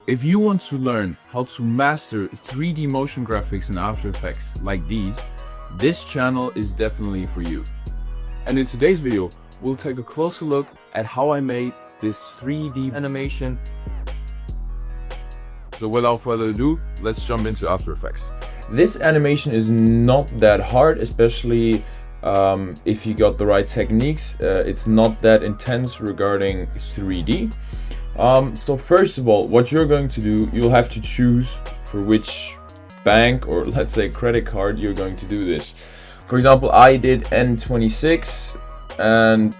If you want to learn how to master 3D motion graphics in After Effects like these, this channel is definitely for you. And in today's video, we'll take a closer look at how I made this 3D animation. So without further ado, let's jump into After Effects. This animation is not that hard, especially if you got the right techniques. It's not that intense regarding 3D. So first of all, what you're going to do, you'll have to choose for which bank or let's say credit card you're going to do this. For example, I did N26 and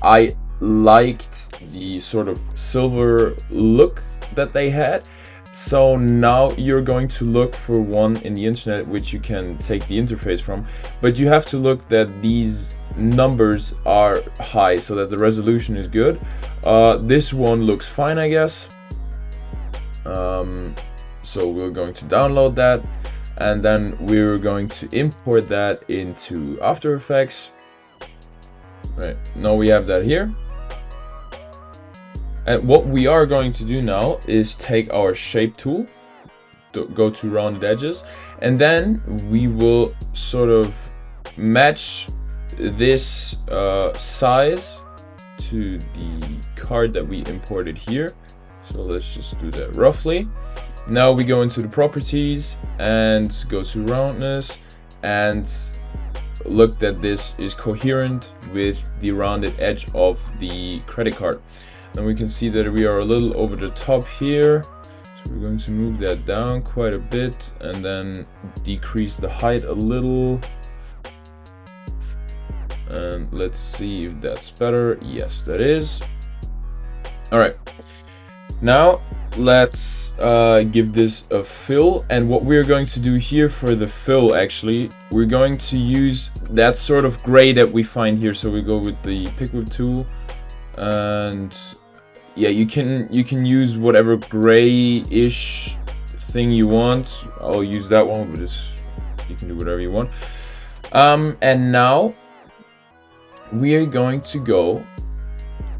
I liked the sort of silver look that they had. So now you're going to look for one in the internet which you can take the interface from, but you have to look that these numbers are high so that the resolution is good. This one looks fine, I guess. So we're going to download that and then we're going to import that into After Effects. Right, now we have that here. And what we are going to do now is take our shape tool, go to rounded edges, and then we will sort of match this size to the card that we imported here. So let's just do that roughly. Now we go into the properties and go to roundness and look that this is coherent with the rounded edge of the credit card. And we can see that we are a little over the top here. So we're going to move that down quite a bit and then decrease the height a little. And let's see if that's better. Yes, that is. All right. Now let's give this a fill. And what we're going to do here for the fill, actually, we're going to use that sort of gray that we find here. So we go with the pick whip tool and yeah, you can use whatever gray-ish thing you want. I'll use that one, but you can do whatever you want. And now we are going to go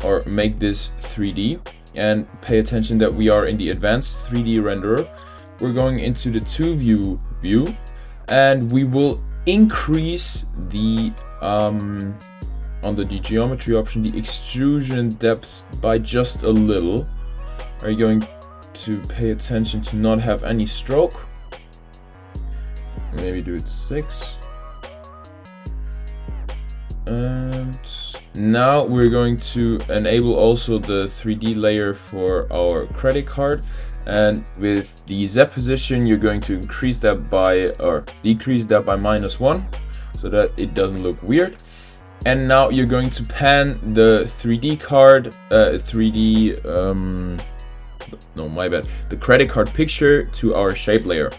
or make this 3D and pay attention that we are in the advanced 3D renderer. We're going into the 2 view and we will increase the under the geometry option, the extrusion depth by just a little. Are you going to pay attention to not have any stroke? Maybe do it 6. And now we're going to enable also the 3D layer for our credit card. And with the Z position, you're going to increase that by or decrease that by -1 so that it doesn't look weird. And now you're going to pan the 3D card, the credit card picture to our shape layer.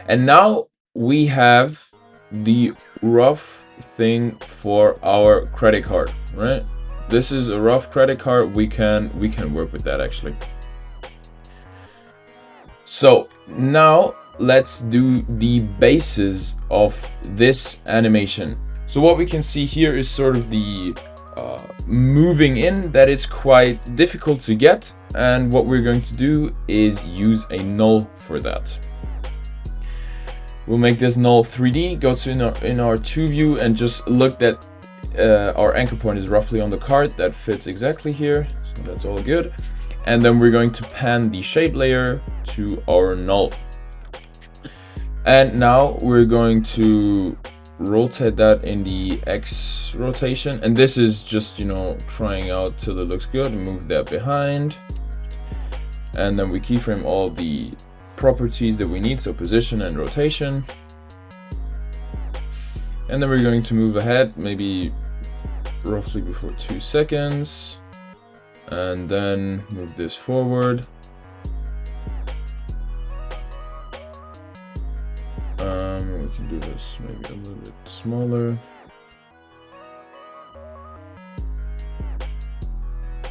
And now we have the rough thing for our credit card, right? This is a rough credit card. We can work with that actually. So now let's do the basis of this animation. So what we can see here is sort of the moving in, that it's quite difficult to get. And what we're going to do is use a null for that. We'll make this null 3D, go to in our 2 view and just look that our anchor point is roughly on the card. That fits exactly here, so that's all good. And then we're going to pan the shape layer to our null. And now we're going to rotate that in the X rotation, and this is just, you know, trying out till it looks good. Move that behind, and then we keyframe all the properties that we need, so position and rotation. And then we're going to move ahead maybe roughly before 2 seconds and then move this forward. We can do this maybe a little bit smaller.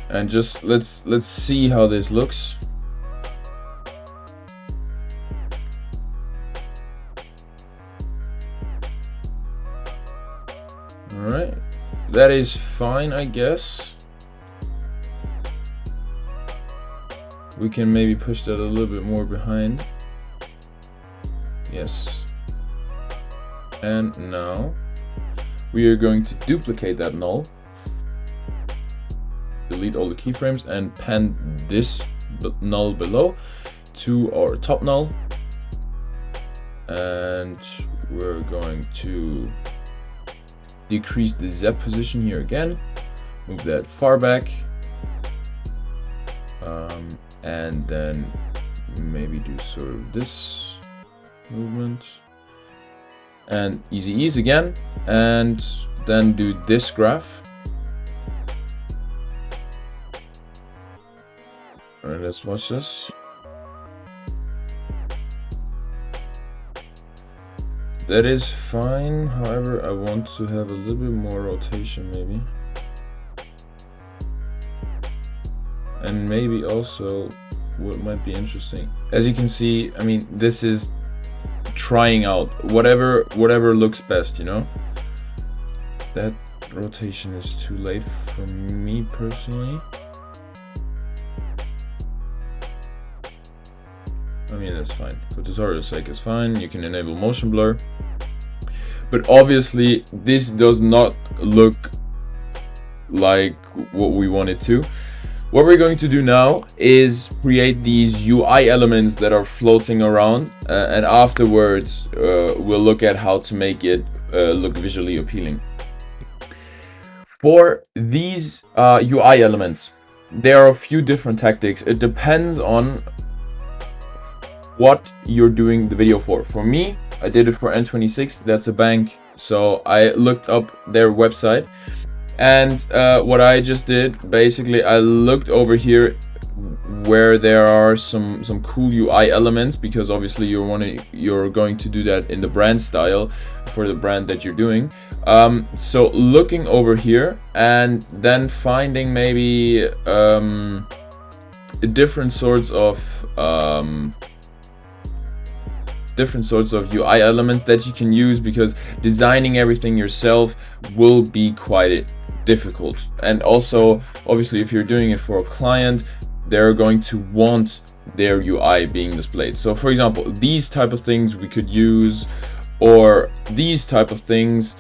And just let's see how this looks. All right, that is fine, I guess. we can maybe push that a little bit more behind. Yes. And now we are going to duplicate that null, delete all the keyframes, and pen this null below to our top null. And we're going to decrease the Z position here again, move that far back, and then maybe do sort of this movement, and easy ease again, and then do this graph. All right, let's watch this. That is fine. However, I want to have a little bit more rotation maybe. And maybe also what might be interesting. As you can see, I mean, this is trying out whatever looks best, you know. That rotation is too late for me personally. I mean, that's fine. For tutorial's sake, it's fine. You can enable motion blur. But obviously, this does not look like what we want it to. What we're going to do now is create these UI elements that are floating around, and afterwards we'll look at how to make it look visually appealing. For these UI elements, there are a few different tactics. It depends on what you're doing the video for. For me, I did it for N26. That's a bank. So I looked up their website. And what I just did, basically, I looked over here where there are some cool UI elements, because obviously you're going to do that in the brand style for the brand that you're doing. So looking over here and then finding maybe different sorts of UI elements that you can use, because designing everything yourself will be quite difficult. And also, obviously, if you're doing it for a client, they're going to want their UI being displayed. So for example, these type of things we could use, or these type of things.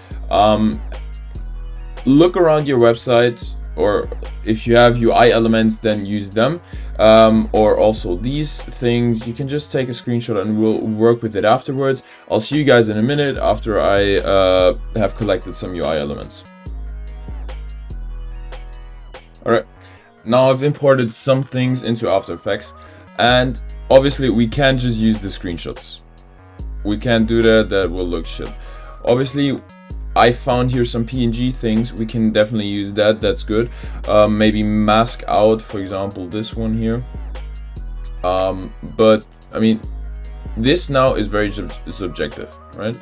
Look around your website, or if you have UI elements, then use them. Or also these things, you can just take a screenshot and we'll work with it afterwards. I'll see you guys in a minute after I have collected some UI elements. Alright, now I've imported some things into After Effects, and obviously we can't just use the screenshots. We can't do that, that will look shit. Obviously, I found here some PNG things. We can definitely use that, that's good. Maybe mask out, for example, this one here. But I mean, this now is very subjective, right?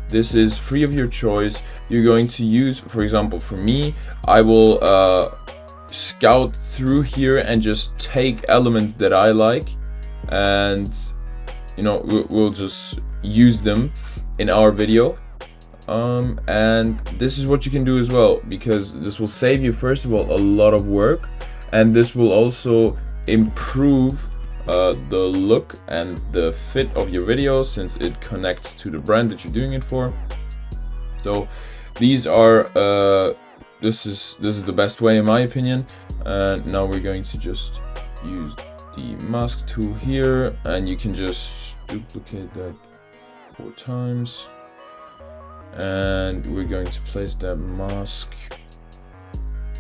This is free of your choice. You're going to use, for example, for me, I will scout through here and just take elements that I like, and you know, we'll just use them in our video. And this is what you can do as well, because this will save you, first of all, a lot of work, and this will also improve the look and the fit of your video, since it connects to the brand that you're doing it for. So these are this is the best way in my opinion. And now we're going to just use the mask tool here, and you can just duplicate that 4 times. And we're going to place that mask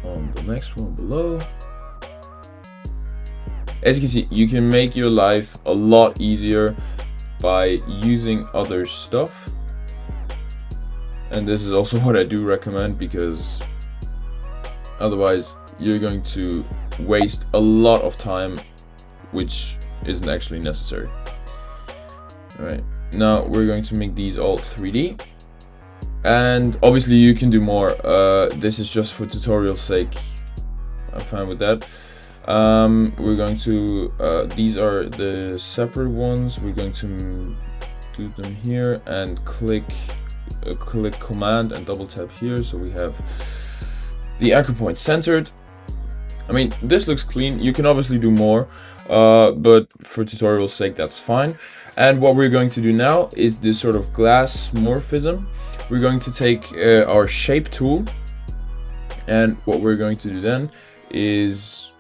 on the next one below. As you can see, you can make your life a lot easier by using other stuff. And this is also what I do recommend, because otherwise you're going to waste a lot of time, which isn't actually necessary. All right, now we're going to make these all 3D. And obviously you can do more. This is just for tutorial's sake. I'm fine with that. We're going to, these are the separate ones. We're going to do them here and click command and double tap here. So we have the anchor point centered. I mean, this looks clean. You can obviously do more. but for tutorial's sake, that's fine. And what we're going to do now is this sort of glass morphism. We're going to take our shape tool, and what we're going to do then is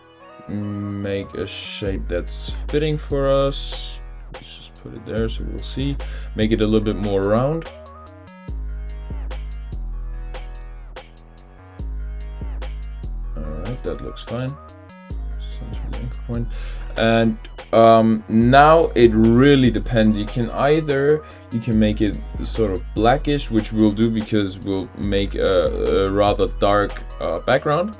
make a shape that's fitting for us. Let's just put it there so we'll see. Make it a little bit more round. Alright, that looks fine. Center the anchor point. And now it really depends. You can make it sort of blackish, which we'll do because we'll make a rather dark background.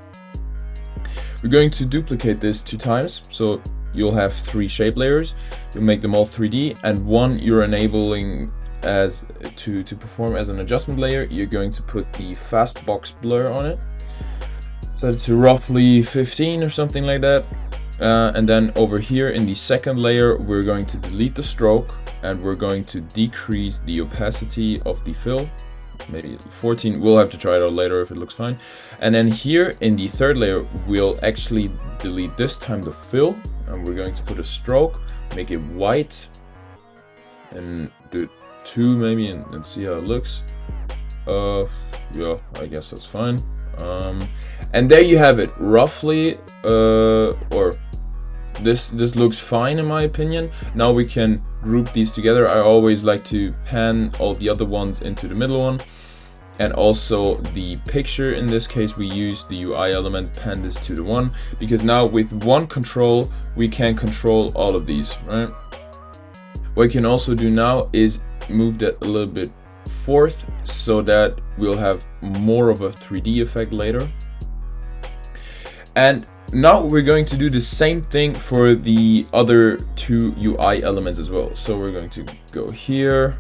We're going to duplicate this 2 times, so you'll have 3 shape layers. You'll make them all 3D, and one you're enabling as to perform as an adjustment layer. You're going to put the fast box blur on it, set it to roughly 15 or something like that. And then over here in the second layer, we're going to delete the stroke, and we're going to decrease the opacity of the fill, maybe 14. We'll have to try it out later if it looks fine. And then here in the third layer, we'll actually delete this time the fill, and we're going to put a stroke, make it white, and do 2 maybe, and see how it looks. Yeah, I guess that's fine. And there you have it, roughly, or this looks fine in my opinion. Now we can group these together. I always like to pan all the other ones into the middle one, and also the picture. In this case, we use the UI element, pan this to the one, because now with one control we can control all of these, right? What you can also do now is move that a little bit forth so that we'll have more of a 3D effect later. And now we're going to do the same thing for the other 2 UI elements as well. So we're going to go here,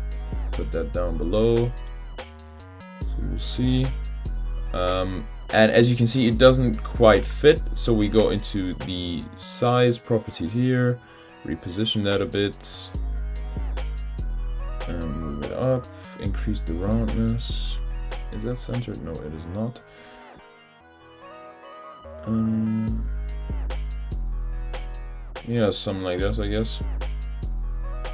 put that down below, so we'll see. And as you can see, it doesn't quite fit, so we go into the size properties here, reposition that a bit, and move it up, increase the roundness. Is that centered? No, it is not. Yeah, something like this, I guess.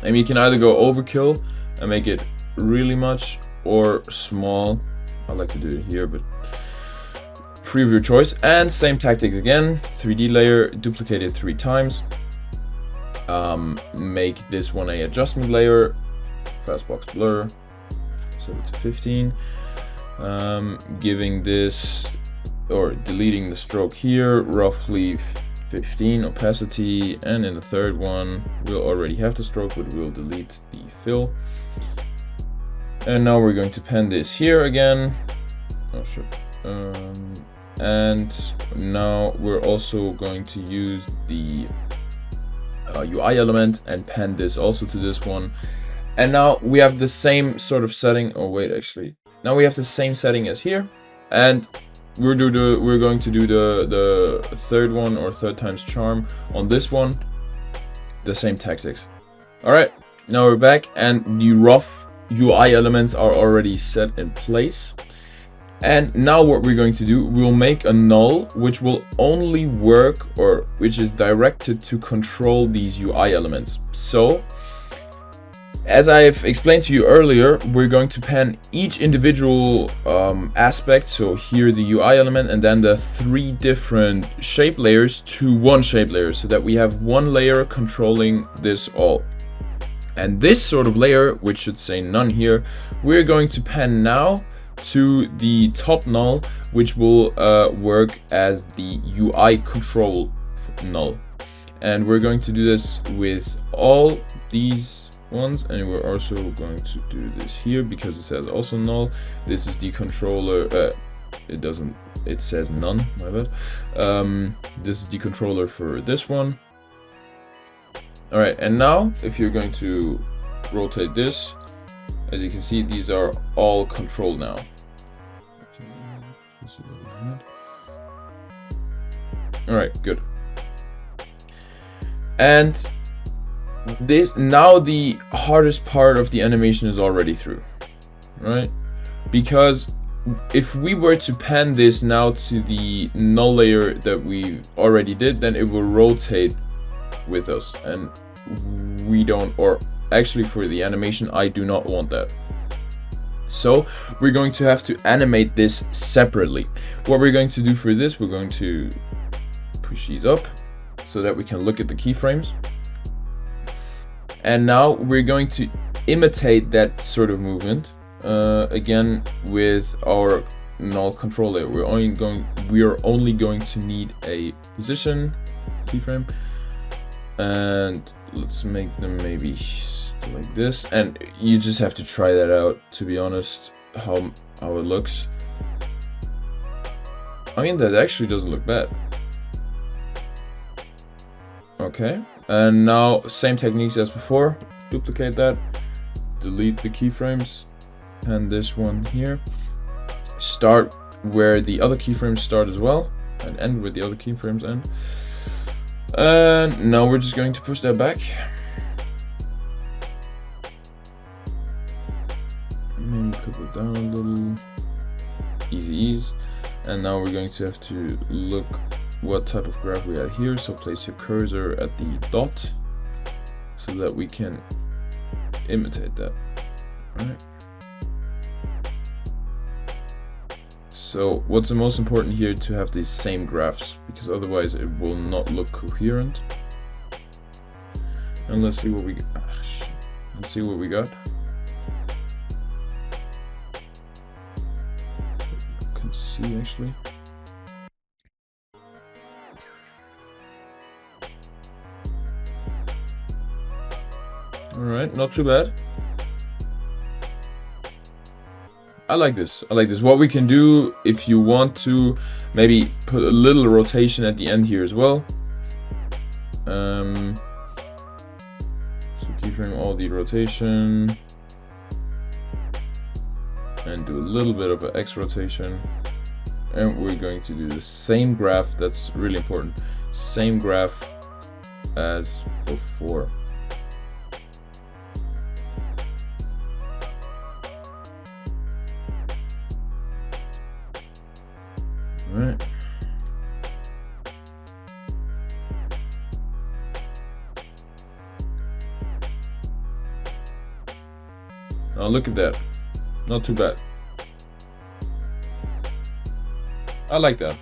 And you can either go overkill and make it really much, or small. I like to do it here, but free of your choice. And same tactics again, 3D layer, duplicate it 3 times. Make this one a adjustment layer, fast box blur, set it to 15. Giving this, or deleting the stroke here, roughly 15 opacity, and in the third one we'll already have the stroke, but we'll delete the fill. And now we're going to pen this here again. Oh shit. And now we're also going to use the UI element and pen this also to this one. And now we have the same sort of setting. Oh wait, actually, now we have the same setting as here, and we're going to do the third one, or third times charm on this one, the same tactics. All right, now we're back, and the rough UI elements are already set in place. And now what we're going to do, we'll make a null which will only work, or which is directed to control these UI elements. So as I've explained to you earlier, we're going to pen each individual aspect, so here the UI element, and then the 3 different shape layers to one shape layer, so that we have one layer controlling this all. And this sort of layer, which should say none here, we're going to pen now to the top null, which will work as the UI control null. And we're going to do this with all these ones, and we're also going to do this here because it says also null. This is the controller. It says none, my bad. This is the controller for this one. All right, and now if you're going to rotate this, as you can see, these are all controlled now. All right, good. And this, now the hardest part of the animation is already through, right? Because if we were to pan this now to the null layer that we already did, then it will rotate with us, and we don't, or actually for the animation, I do not want that. So we're going to have to animate this separately. What we're going to do for this, we're going to push these up so that we can look at the keyframes. And now we're going to imitate that sort of movement again with our null control layer. We are only going to need a position keyframe, and let's make them maybe like this. And you just have to try that out, to be honest, how it looks. I mean, that actually doesn't look bad. Okay, and now same techniques as before. Duplicate that, delete the keyframes, and this one here. Start where the other keyframes start as well, and end where the other keyframes end. And now we're just going to push that back. Maybe put it down a little. Easy ease. And now we're going to have to look what type of graph we had here. So place your cursor at the dot so that we can imitate that. All right. So what's the most important here, to have these same graphs, because otherwise it will not look coherent. And let's see what we got. I can see actually. All right, not too bad. I like this. What we can do, if you want to, maybe put a little rotation at the end here as well. So keyframe all the rotation and do a little bit of an X rotation. And we're going to do the same graph. That's really important. Same graph as before. Right. Now look at that. Not too bad. I like that.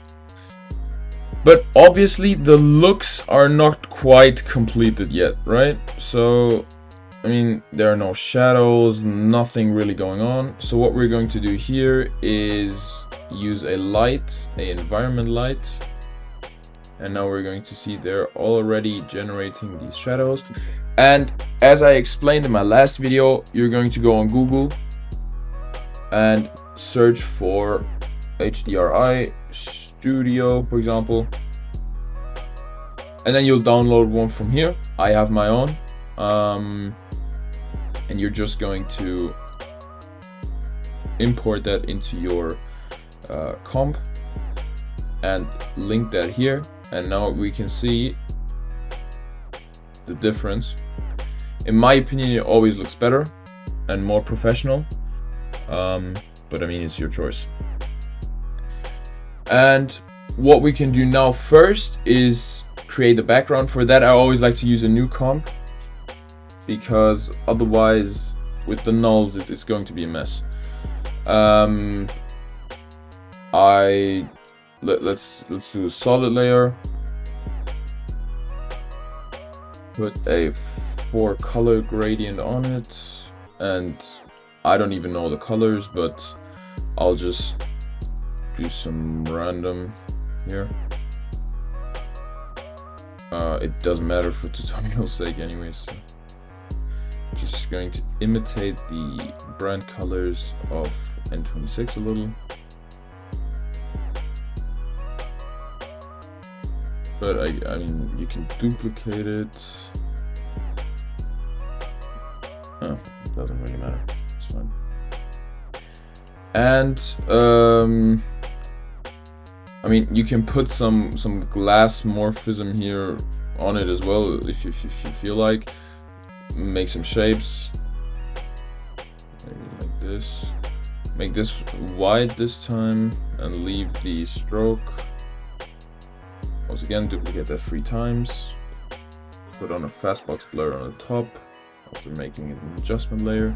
But obviously the looks are not quite completed yet, right? So, I mean, there are no shadows, nothing really going on. So what we're going to do here is use a light, an environment light, and now we're going to see they're already generating these shadows. And as I explained in my last video, you're going to go on Google and search for HDRI Studio, for example, and then you'll download one from here. I have my own, and you're just going to import that into your comp and link that here, and now we can see the difference. In my opinion, it always looks better and more professional, but I mean, it's your choice. And what we can do now first is create a background. For that, I always like to use a new comp, because otherwise with the nulls it's going to be a mess. Let's do a solid layer, put a 4 color gradient on it, and I don't even know the colors, but I'll just do some random here. It doesn't matter for tutorial's sake anyways, so just going to imitate the brand colors of N26 a little. But I mean, you can duplicate it. Oh, it doesn't really matter. It's fine. And I mean, you can put some glass morphism here on it as well if you feel like. Make some shapes. Maybe like this. Make this wide this time and leave the stroke. Once again, duplicate that 3 times. put on a fastbox blur on the top after making it an adjustment layer.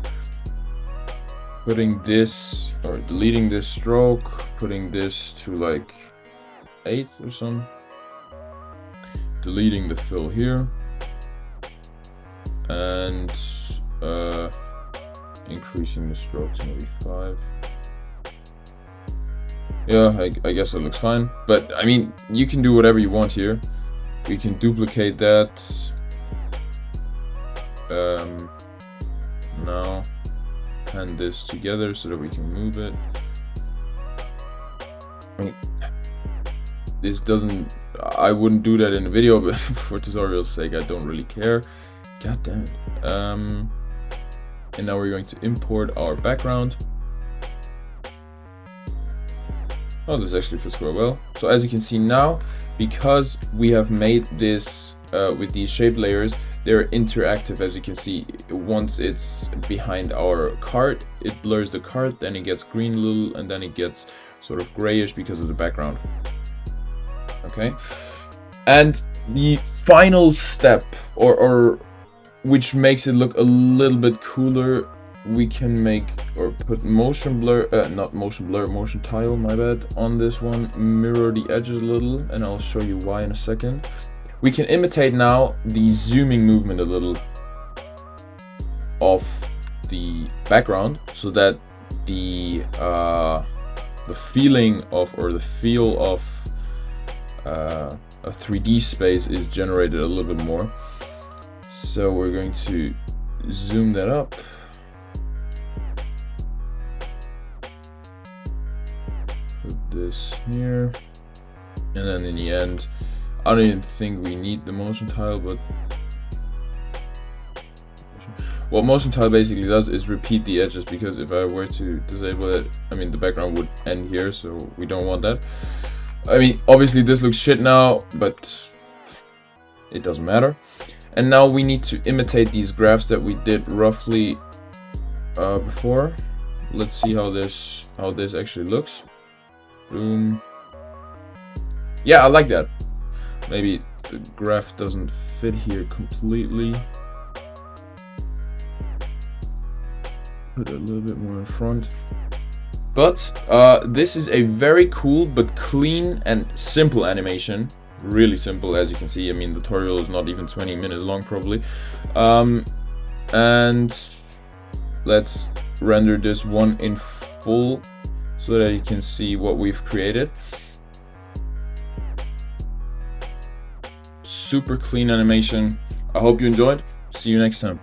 Putting this, or deleting this stroke, putting this to like 8 or something. Deleting the fill here. And increasing the stroke to maybe 5. Yeah, I guess it looks fine. But I mean, you can do whatever you want here. We can duplicate that. Now hand this together so that we can move it. I mean, this doesn't, I wouldn't do that in the video, but for tutorial's sake, I don't really care. God damn it. And now we're going to import our background. Oh, this actually fits quite well. So as you can see now, because we have made this with these shape layers, they're interactive. As you can see, once it's behind our card, it blurs the card, then it gets green a little, and then it gets sort of grayish because of the background. Okay, and the final step, or which makes it look a little bit cooler, we can make or put motion blur, motion tile, my bad, on this one, mirror the edges a little, and I'll show you why in a second. We can imitate now the zooming movement a little of the background, so that the feeling of, or the feel of a 3D space is generated a little bit more. So we're going to zoom that up. Put this here, and then in the end, I don't even think we need the motion tile, but what motion tile basically does is repeat the edges, because if I were to disable it, I mean, the background would end here, so we don't want that. I mean, obviously this looks shit now, but it doesn't matter. And now we need to imitate these graphs that we did roughly before. Let's see how this actually looks. Boom. Yeah, I like that. Maybe the graph doesn't fit here completely. Put it a little bit more in front. But this is a very cool but clean and simple animation. Really simple, as you can see. I mean, the tutorial is not even 20 minutes long, probably. And let's render this one in full so that you can see what we've created. Super clean animation. I hope you enjoyed. See you next time.